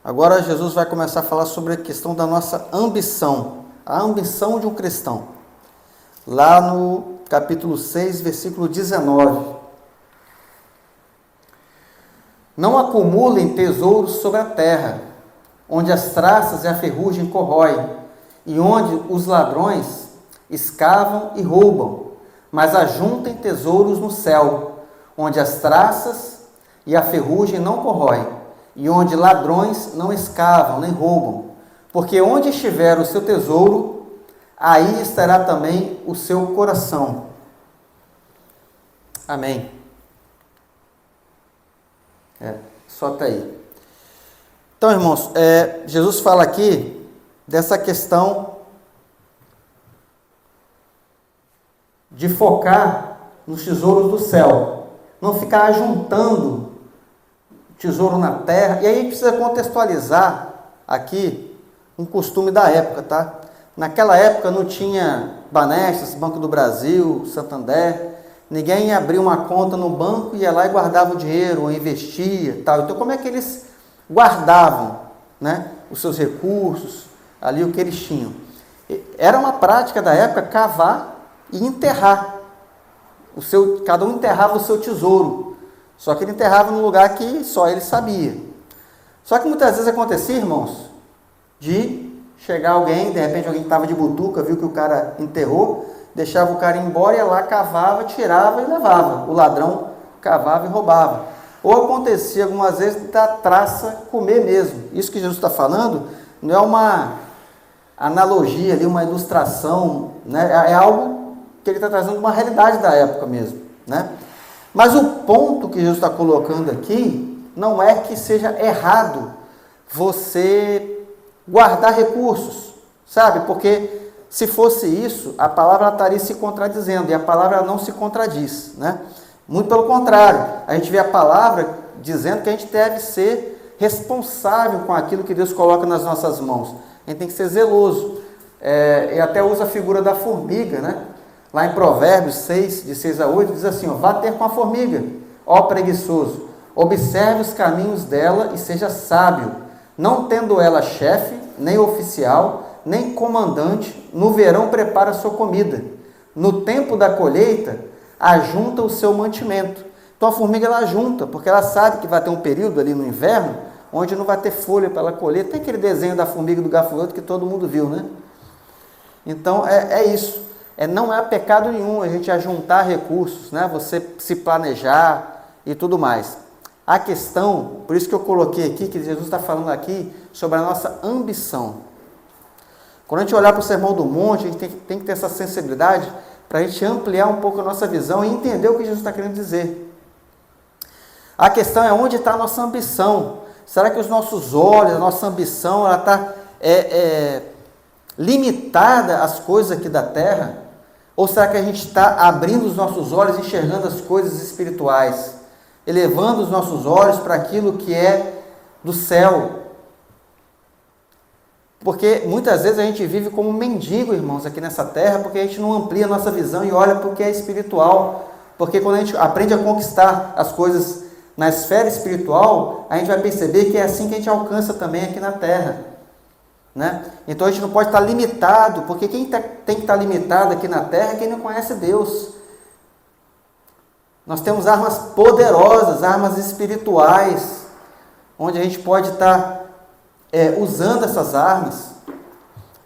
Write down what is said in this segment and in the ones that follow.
Agora Jesus vai começar a falar sobre a questão da nossa ambição, a ambição de um cristão. Lá no capítulo 6, versículo 19. Não acumulem tesouros sobre a terra, onde as traças e a ferrugem corroem, e onde os ladrões escavam e roubam, mas ajuntem tesouros no céu, onde as traças e a ferrugem não corroem, e onde ladrões não escavam nem roubam. Porque onde estiver o seu tesouro, aí estará também o seu coração. Amém. Só até aí. Então, irmãos, Jesus fala aqui dessa questão de focar nos tesouros do céu, não ficar ajuntando tesouro na terra. E aí precisa contextualizar aqui um costume da época, tá? Naquela época não tinha Banestas, Banco do Brasil, Santander, ninguém abria uma conta no banco, ia lá e guardava o dinheiro, ou investia, tal. Então como é que eles guardavam, né, os seus recursos, ali o que eles tinham? Era uma prática da época cavar e enterrar. Cada um enterrava o seu tesouro. Só que ele enterrava num lugar que só ele sabia. Só que muitas vezes acontecia, irmãos, de chegar alguém, de repente alguém que estava de butuca, viu que o cara enterrou, deixava o cara ir embora, ia lá, cavava, tirava e levava. O ladrão cavava e roubava. Ou acontecia algumas vezes da traça comer mesmo. Isso que Jesus está falando não é uma analogia ali, uma ilustração, né? É algo que ele está trazendo uma realidade da época mesmo, né? Mas o ponto que Jesus está colocando aqui não é que seja errado você guardar recursos, sabe? Porque se fosse isso, a palavra estaria se contradizendo, e a palavra não se contradiz, né? Muito pelo contrário, a gente vê a palavra dizendo que a gente deve ser responsável com aquilo que Deus coloca nas nossas mãos. A gente tem que ser zeloso. E até usa a figura da formiga, né? Lá em Provérbios 6, de 6 a 8, diz assim, vá ter com a formiga, ó preguiçoso, observe os caminhos dela e seja sábio, não tendo ela chefe, nem oficial, nem comandante, no verão prepara a sua comida, no tempo da colheita, ajunta o seu mantimento. Então a formiga ela ajunta, porque ela sabe que vai ter um período ali no inverno, onde não vai ter folha para ela colher. Tem aquele desenho da formiga do gafanhoto que todo mundo viu, né? Então é isso. Não é pecado nenhum a gente ajuntar recursos, né? Você se planejar e tudo mais. A questão, por isso que eu coloquei aqui, que Jesus está falando aqui sobre a nossa ambição. Quando a gente olhar para o Sermão do Monte, a gente tem que ter essa sensibilidade para a gente ampliar um pouco a nossa visão e entender o que Jesus está querendo dizer. A questão é onde está a nossa ambição. Será que os nossos olhos, a nossa ambição, ela está limitada às coisas aqui da terra? Ou será que a gente está abrindo os nossos olhos, enxergando as coisas espirituais, elevando os nossos olhos para aquilo que é do céu? Porque muitas vezes a gente vive como mendigo, irmãos, aqui nessa terra, porque a gente não amplia a nossa visão e olha para o que é espiritual. Porque quando a gente aprende a conquistar as coisas na esfera espiritual, a gente vai perceber que é assim que a gente alcança também aqui na terra, né? Então a gente não pode estar limitado, porque quem tem que estar limitado aqui na terra é quem não conhece Deus. Nós temos armas poderosas, armas espirituais, onde a gente pode estar usando essas armas,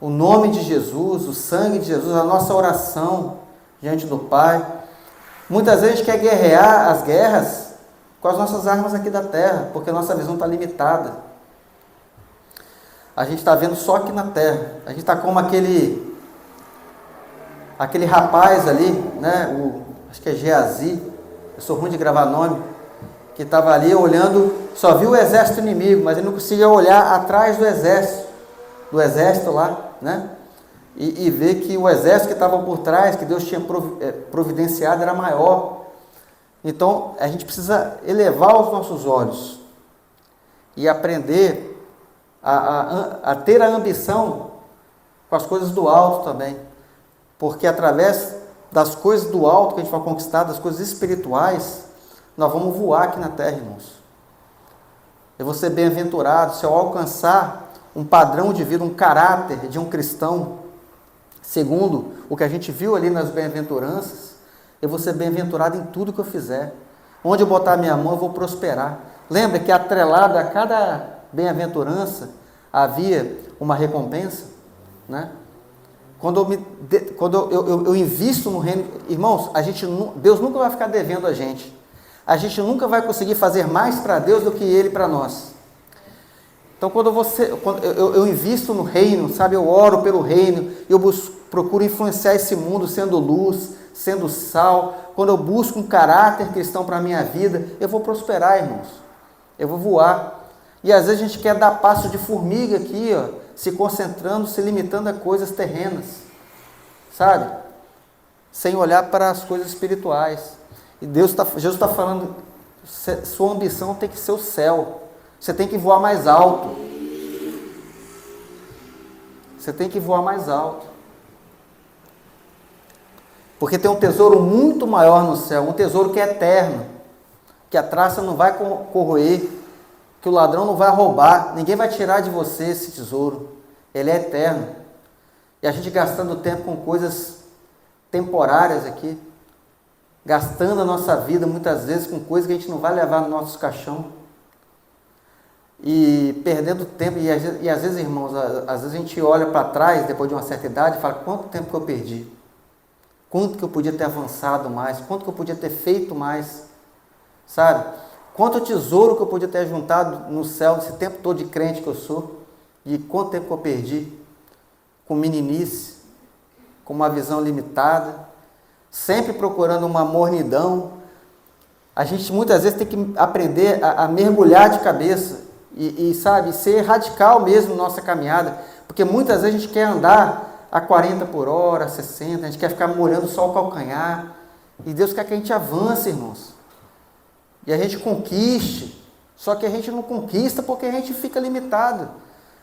o nome de Jesus, o sangue de Jesus, a nossa oração diante do Pai. Muitas vezes a gente quer guerrear as guerras com as nossas armas aqui da terra, porque a nossa visão está limitada. A gente está vendo só aqui na terra. A gente está como aquele rapaz ali, né? Acho que é Geazi, eu sou ruim de gravar nome, que estava ali olhando, só viu o exército inimigo, mas ele não conseguia olhar atrás do exército lá, né? E ver que o exército que estava por trás, que Deus tinha providenciado, era maior. Então, a gente precisa elevar os nossos olhos e aprender a ter a ambição com as coisas do alto também, porque através das coisas do alto que a gente vai conquistar, das coisas espirituais, nós vamos voar aqui na terra, irmãos. Eu vou ser bem-aventurado se eu alcançar um padrão de vida, um caráter de um cristão, segundo o que a gente viu ali nas bem-aventuranças. Eu vou ser bem-aventurado em tudo que eu fizer. Onde eu botar a minha mão, eu vou prosperar. Lembra que atrelado a cada bem-aventurança havia uma recompensa, né? Quando eu invisto no reino, irmãos, Deus nunca vai ficar devendo a gente. A gente nunca vai conseguir fazer mais para Deus do que Ele para nós. Então, quando eu invisto no reino, sabe, eu oro pelo reino, procuro influenciar esse mundo sendo luz, sendo sal. Quando eu busco um caráter cristão para a minha vida, eu vou prosperar, irmãos. Eu vou voar. E às vezes a gente quer dar passo de formiga aqui, ó, se concentrando, se limitando a coisas terrenas, sabe? Sem olhar para as coisas espirituais. E Jesus está falando, sua ambição tem que ser o céu. Você tem que voar mais alto. Você tem que voar mais alto. Porque tem um tesouro muito maior no céu, um tesouro que é eterno, que a traça não vai corroer, que o ladrão não vai roubar, ninguém vai tirar de você esse tesouro. Ele é eterno. E a gente gastando tempo com coisas temporárias aqui, gastando a nossa vida muitas vezes com coisas que a gente não vai levar no nosso caixão, e perdendo tempo, e às vezes, irmãos, às vezes a gente olha para trás, depois de uma certa idade, e fala, quanto tempo que eu perdi? Quanto que eu podia ter avançado mais? Quanto que eu podia ter feito mais? Sabe? Quanto tesouro que eu podia ter juntado no céu, esse tempo todo de crente que eu sou, e quanto tempo que eu perdi com meninice, com uma visão limitada, sempre procurando uma mornidão. A gente muitas vezes tem que aprender a mergulhar de cabeça e sabe, ser radical mesmo na nossa caminhada, porque muitas vezes a gente quer andar a 40 por hora, 60, a gente quer ficar molhando só o calcanhar, e Deus quer que a gente avance, irmãos, e a gente conquiste, só que a gente não conquista porque a gente fica limitado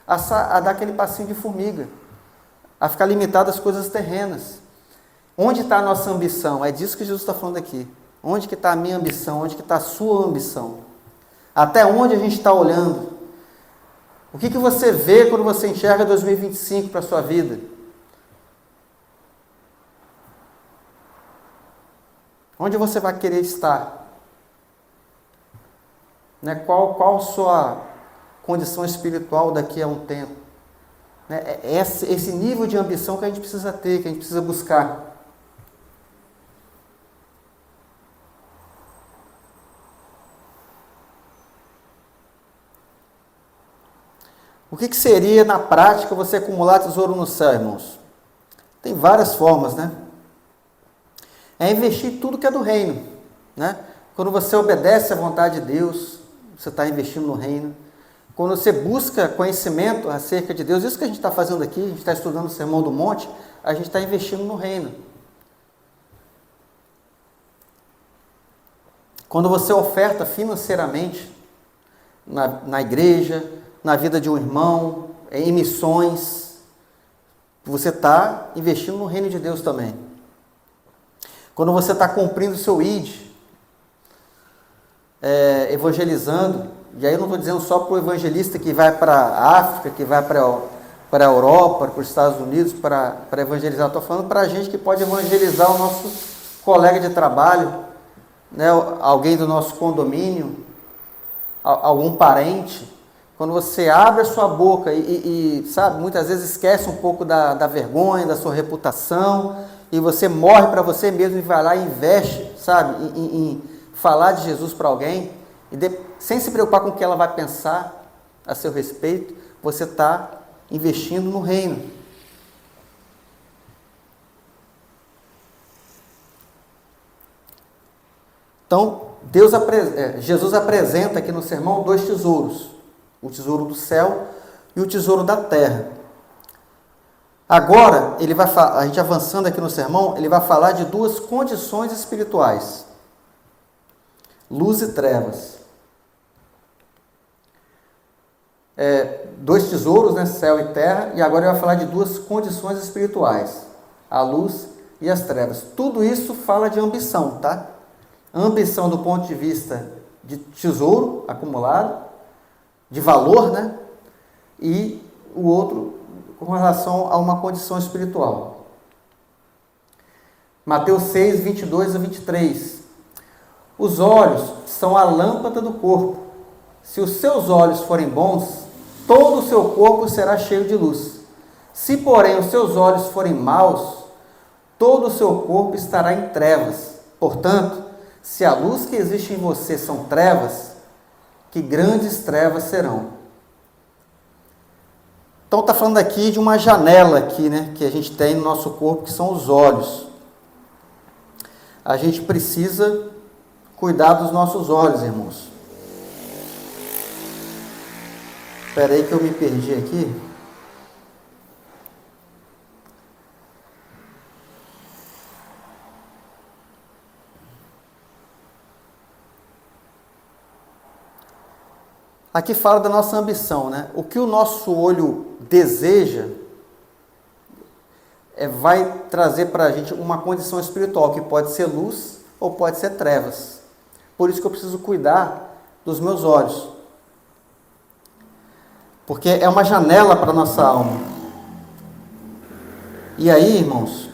a dar aquele passinho de formiga, a ficar limitado às coisas terrenas. Onde está a nossa ambição? É disso que Jesus está falando aqui. Onde que está a minha ambição? Onde que está a sua ambição? Até onde a gente está olhando? O que você vê quando você enxerga 2025 para a sua vida? Onde você vai querer estar? Né? Qual a sua condição espiritual daqui a um tempo? Né? É esse nível de ambição que a gente precisa ter, que a gente precisa buscar. O que seria, na prática, você acumular tesouro no céu, irmãos? Tem várias formas, né? É investir tudo que é do reino, né? Quando você obedece à vontade de Deus, você está investindo no reino. Quando você busca conhecimento acerca de Deus, isso que a gente está fazendo aqui, a gente está estudando o Sermão do Monte, a gente está investindo no reino. Quando você oferta financeiramente na igreja, na vida de um irmão, em missões, você está investindo no reino de Deus também. Quando você está cumprindo o seu ID, evangelizando, e aí eu não estou dizendo só para o evangelista que vai para a África, que vai para a Europa, para os Estados Unidos, para evangelizar, estou falando para a gente que pode evangelizar o nosso colega de trabalho, né, alguém do nosso condomínio, algum parente. Quando você abre a sua boca sabe, muitas vezes esquece um pouco da vergonha, da sua reputação, e você morre para você mesmo e vai lá e investe, sabe, em falar de Jesus para alguém, sem se preocupar com o que ela vai pensar a seu respeito, você está investindo no reino. Então, Jesus apresenta aqui no sermão dois tesouros, o tesouro do céu e o tesouro da terra. Agora, a gente avançando aqui no sermão, ele vai falar de duas condições espirituais: luz e trevas. Dois tesouros, né, céu e terra, e agora ele vai falar de duas condições espirituais: a luz e as trevas. Tudo isso fala de ambição, tá? Ambição do ponto de vista de tesouro acumulado, de valor, né? E o outro com relação a uma condição espiritual. Mateus 6, 22 a 23. Os olhos são a lâmpada do corpo. Se os seus olhos forem bons, todo o seu corpo será cheio de luz. Se, porém, os seus olhos forem maus, todo o seu corpo estará em trevas. Portanto, se a luz que existe em você são trevas, que grandes trevas serão. Então está falando aqui de uma janela aqui, né, que a gente tem no nosso corpo, que são os olhos. A gente precisa cuidar dos nossos olhos, irmãos. Espera aí que eu me perdi aqui. Aqui fala da nossa ambição, né? O que o nosso olho deseja vai trazer para a gente uma condição espiritual, que pode ser luz ou pode ser trevas. Por isso que eu preciso cuidar dos meus olhos. Porque é uma janela para a nossa alma. E aí, irmãos,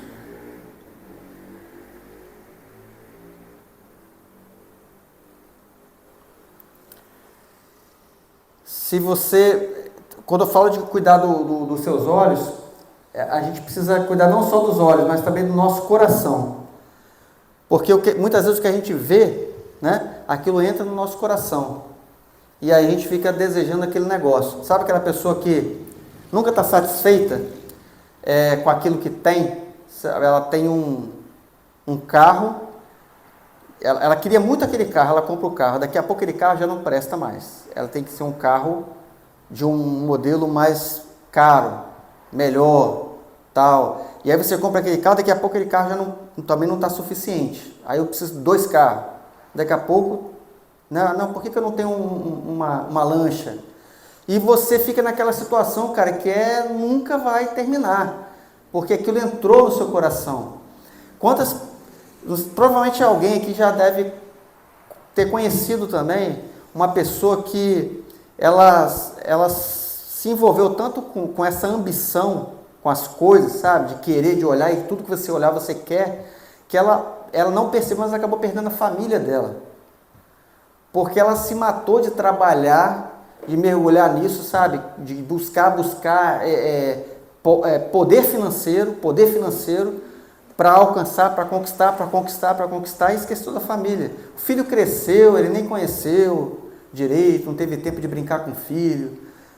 se você, quando eu falo de cuidar dos seus olhos, a gente precisa cuidar não só dos olhos, mas também do nosso coração. Porque muitas vezes o que a gente vê, né, aquilo entra no nosso coração. E aí a gente fica desejando aquele negócio. Sabe aquela pessoa que nunca está satisfeita com aquilo que tem? Ela tem um carro, ela queria muito aquele carro, ela compra o carro, daqui a pouco aquele carro já não presta mais. Ela tem que ser um carro de um modelo mais caro, melhor, tal. E aí você compra aquele carro, daqui a pouco aquele carro já também não está suficiente. Aí eu preciso de 2 carros. Daqui a pouco, não, por que eu não tenho uma lancha? E você fica naquela situação, cara, que nunca vai terminar, porque aquilo entrou no seu coração. Provavelmente alguém aqui já deve ter conhecido também uma pessoa que ela se envolveu tanto com essa ambição, com as coisas, sabe, de querer, de olhar, e tudo que você olhar você quer, que ela não percebeu, mas acabou perdendo a família dela. Porque ela se matou de trabalhar, de mergulhar nisso, sabe? De buscar poder financeiro para alcançar, para conquistar e esqueceu da família. O filho cresceu, ele nem conheceu direito, não teve tempo de brincar com o filho,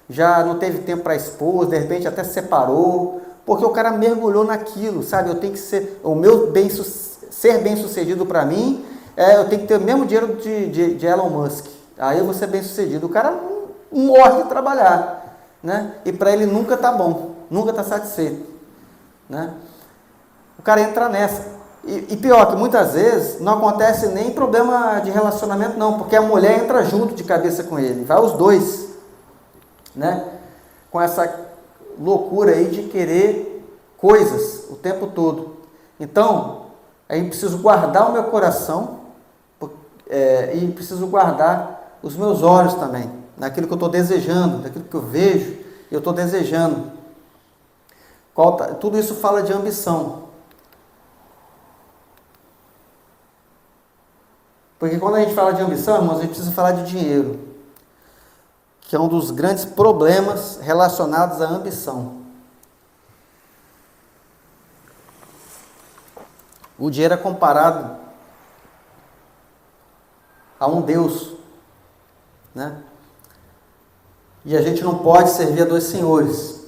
já não teve tempo para a esposa, de repente até se separou, porque o cara mergulhou naquilo, sabe? Eu tenho que ser, ser bem sucedido para mim, eu tenho que ter o mesmo dinheiro de Elon Musk, aí eu vou ser bem sucedido. O cara morre de trabalhar, né? E para ele nunca está bom, nunca está satisfeito, né? O cara entra nessa. E pior, que muitas vezes não acontece nem problema de relacionamento não, porque a mulher entra junto de cabeça com ele, vai os dois, né? Com essa loucura aí de querer coisas o tempo todo. Então, aí preciso guardar o meu coração e preciso guardar os meus olhos também, naquilo que eu estou desejando, naquilo que eu vejo e eu estou desejando. Tudo isso fala de ambição. Porque quando a gente fala de ambição, irmãos, a gente precisa falar de dinheiro, que é um dos grandes problemas relacionados à ambição. O dinheiro é comparado a um Deus, né? E a gente não pode servir a 2 senhores.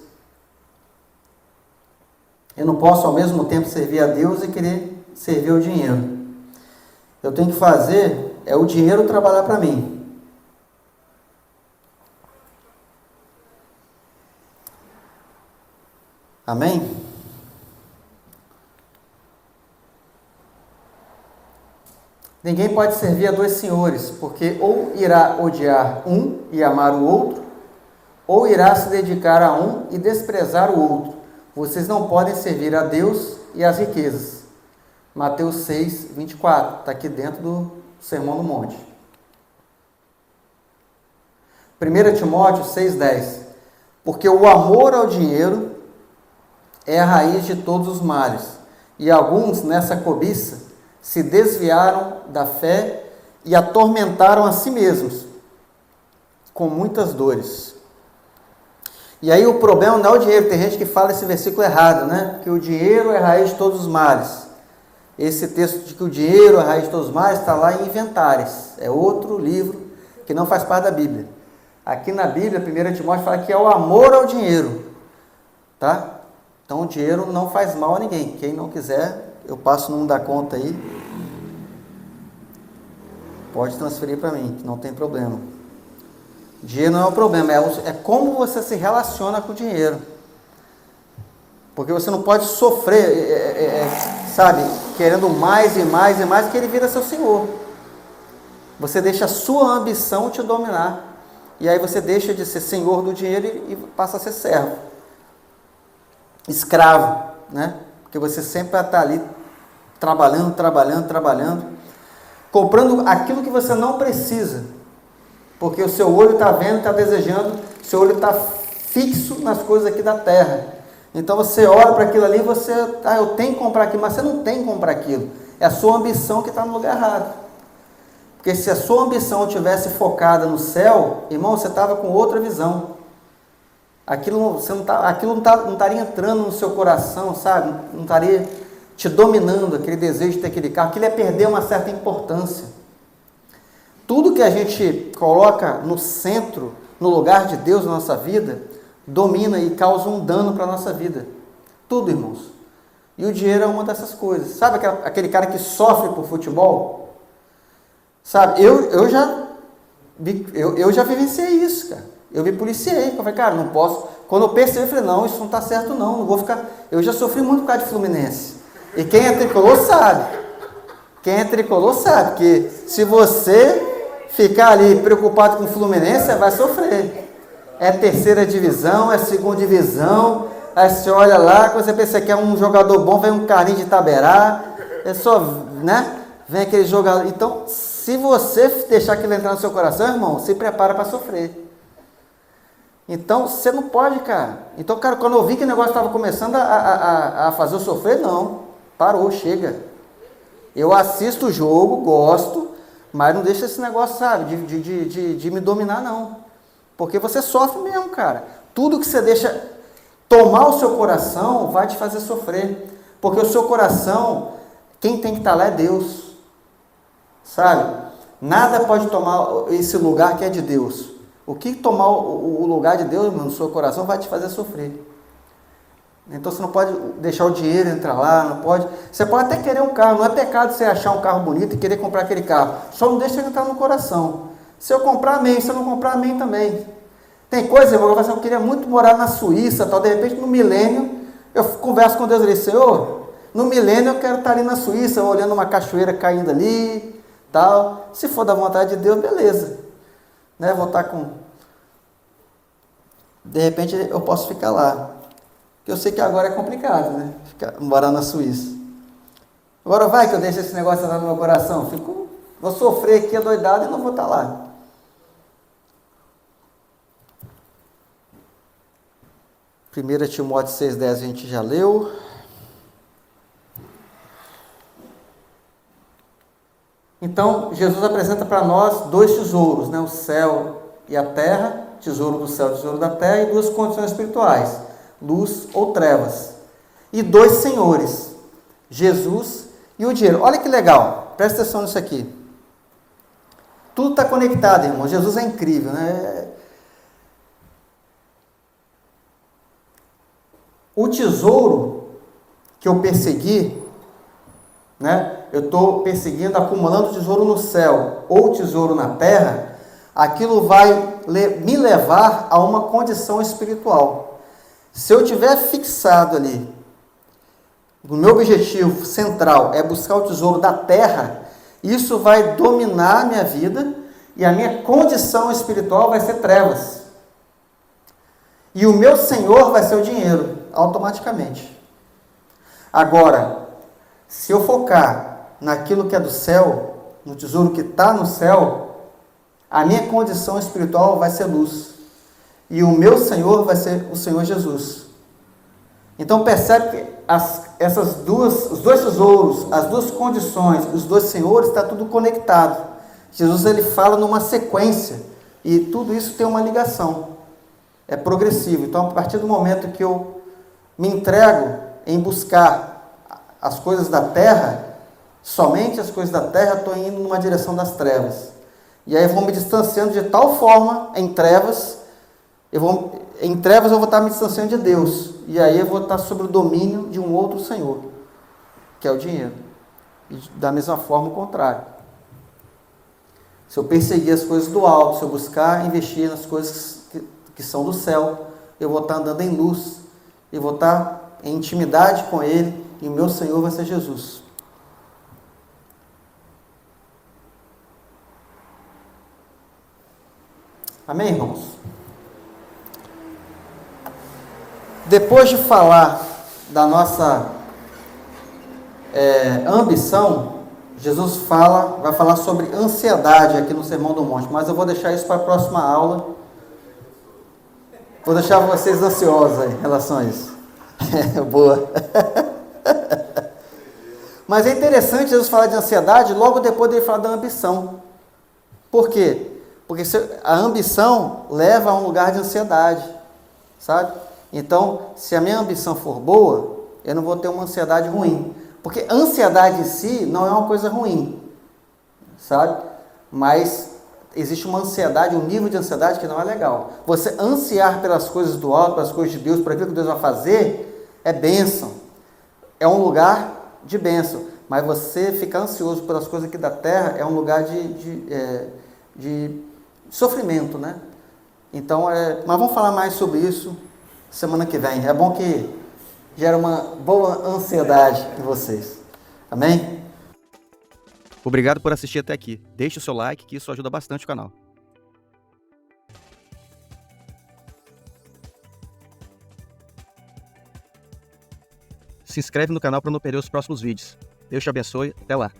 Eu não posso ao mesmo tempo servir a Deus e querer servir ao dinheiro. Eu tenho que fazer o dinheiro trabalhar para mim. Amém? Ninguém pode servir a 2 senhores, porque ou irá odiar um e amar o outro, ou irá se dedicar a um e desprezar o outro. Vocês não podem servir a Deus e às riquezas. Mateus 6, 24, está aqui dentro do Sermão do Monte. 1 Timóteo 6,10. Porque o amor ao dinheiro é a raiz de todos os males, e alguns nessa cobiça se desviaram da fé e atormentaram a si mesmos com muitas dores. E aí o problema não é o dinheiro. Tem gente que fala esse versículo errado, né? Que o dinheiro é a raiz de todos os males. Esse texto de que o dinheiro é a raiz de todos os males está lá em Inventares. É outro livro que não faz parte da Bíblia. Aqui na Bíblia, 1 Timóteo fala que é o amor ao dinheiro. Tá? Então o dinheiro não faz mal a ninguém. Quem não quiser, eu passo o número da conta aí. Pode transferir para mim, que não tem problema. Dinheiro não é o problema, é como você se relaciona com o dinheiro. Porque você não pode sofrer, sabe, querendo mais e mais e mais, que ele vira seu senhor. Você deixa a sua ambição te dominar. E aí você deixa de ser senhor do dinheiro e passa a ser servo. Escravo, né? Porque você sempre vai estar ali trabalhando, comprando aquilo que você não precisa. Porque o seu olho está vendo, está desejando, o seu olho está fixo nas coisas aqui da terra. Então você olha para aquilo ali e você, eu tenho que comprar aquilo, mas você não tem que comprar aquilo. É a sua ambição que está no lugar errado. Porque se a sua ambição tivesse focada no céu, irmão, você estava com outra visão. Aquilo não estaria entrando no seu coração, sabe? Não estaria te dominando, aquele desejo de ter aquele carro. Aquilo ia perder uma certa importância. Tudo que a gente coloca no centro, no lugar de Deus na nossa vida, domina e causa um dano para a nossa vida. Tudo, irmãos. E o dinheiro é uma dessas coisas. Sabe aquele cara que sofre por futebol? Sabe, eu já vivenciei isso, cara. Eu me policiei. Eu falei, cara, não posso. Quando eu percebi, eu falei, não, isso não está certo não vou ficar. Eu já sofri muito por causa de Fluminense. E quem é tricolor sabe. Que se você ficar ali preocupado com o Fluminense, você vai sofrer. É terceira divisão, é segunda divisão, aí você olha lá, quando você pensa que é um jogador bom, vem um carinho de Itaberá, é só, né? Vem aquele jogador. Então, se você deixar aquilo entrar no seu coração, irmão, se prepara para sofrer. Então, você não pode, cara. Então, cara, quando eu vi que o negócio estava começando a fazer eu sofrer, não, parou, chega. Eu assisto o jogo, gosto, mas não deixa esse negócio, sabe, de me dominar, não. Porque você sofre mesmo, cara. Tudo que você deixa tomar o seu coração vai te fazer sofrer. Porque o seu coração, quem tem que estar lá é Deus. Sabe? Nada pode tomar esse lugar que é de Deus. O que tomar o lugar de Deus no seu coração vai te fazer sofrer. Então você não pode deixar o dinheiro entrar lá, não pode. Você pode até querer um carro, não é pecado você achar um carro bonito e querer comprar aquele carro. Só não deixa ele entrar no coração. Se eu comprar, amém. Se eu não comprar, amém também. Tem coisa, irmão, eu queria muito morar na Suíça, tal. De repente, no milênio, eu converso com Deus e digo, Senhor, no milênio eu quero estar ali na Suíça, olhando uma cachoeira caindo ali, tal. Se for da vontade de Deus, beleza. Né? Vou estar com... De repente, eu posso ficar lá. Porque eu sei que agora é complicado, né? Morar na Suíça. Agora vai que eu deixo esse negócio entrar no meu coração. Vou sofrer aqui adoidado e não vou estar lá. Primeira Timóteo 6,10 a gente já leu. Então, Jesus apresenta para nós dois tesouros, né? O céu e a terra, tesouro do céu, tesouro da terra, e duas condições espirituais, luz ou trevas. E dois senhores, Jesus e o dinheiro. Olha que legal, presta atenção nisso aqui. Tudo está conectado, irmão. Jesus é incrível, né? O tesouro que eu persegui, né? Eu estou perseguindo, acumulando tesouro no céu ou tesouro na terra, aquilo vai me levar a uma condição espiritual. Se eu tiver fixado ali, o meu objetivo central é buscar o tesouro da terra, isso vai dominar a minha vida e a minha condição espiritual vai ser trevas. E o meu Senhor vai ser o dinheiro, automaticamente. Agora, se eu focar naquilo que é do céu, no tesouro que está no céu, A minha condição espiritual vai ser luz. E o meu Senhor vai ser o Senhor Jesus. Então percebe que os dois tesouros, as duas condições, os dois senhores, está tudo conectado. Jesus ele fala numa sequência e tudo isso tem uma ligação. É progressivo. Então a partir do momento que eu me entrego em buscar as coisas da terra, somente as coisas da terra, estou indo numa direção das trevas. E aí eu vou me distanciando de tal forma em trevas, eu vou estar me distanciando de Deus. E aí eu vou estar sob o domínio de um outro senhor, que é o dinheiro. E da mesma forma o contrário. Se eu perseguir as coisas do alto, se eu buscar investir nas coisas que são do céu, eu vou estar andando em luz, eu vou estar em intimidade com Ele, e o meu Senhor vai ser Jesus. Amém, irmãos? Depois de falar da nossa ambição, Jesus vai falar sobre ansiedade aqui no Sermão do Monte, mas eu vou deixar isso para a próxima aula. Vou deixar vocês ansiosos aí, em relação a isso. Boa. Mas é interessante Jesus falar de ansiedade logo depois dele falar da ambição. Por quê? Porque a ambição leva a um lugar de ansiedade, sabe? Então, se a minha ambição for boa, eu não vou ter uma ansiedade ruim. Porque ansiedade em si não é uma coisa ruim, sabe? Mas existe uma ansiedade, um nível de ansiedade que não é legal. Você ansiar pelas coisas do alto, pelas coisas de Deus, por aquilo que Deus vai fazer, é bênção. É um lugar de bênção. Mas você ficar ansioso pelas coisas aqui da terra é um lugar de sofrimento, né? Então, mas vamos falar mais sobre isso semana que vem. É bom que gera uma boa ansiedade em vocês. Amém? Obrigado por assistir até aqui. Deixe o seu like, que isso ajuda bastante o canal. Se inscreve no canal para não perder os próximos vídeos. Deus te abençoe. Até lá.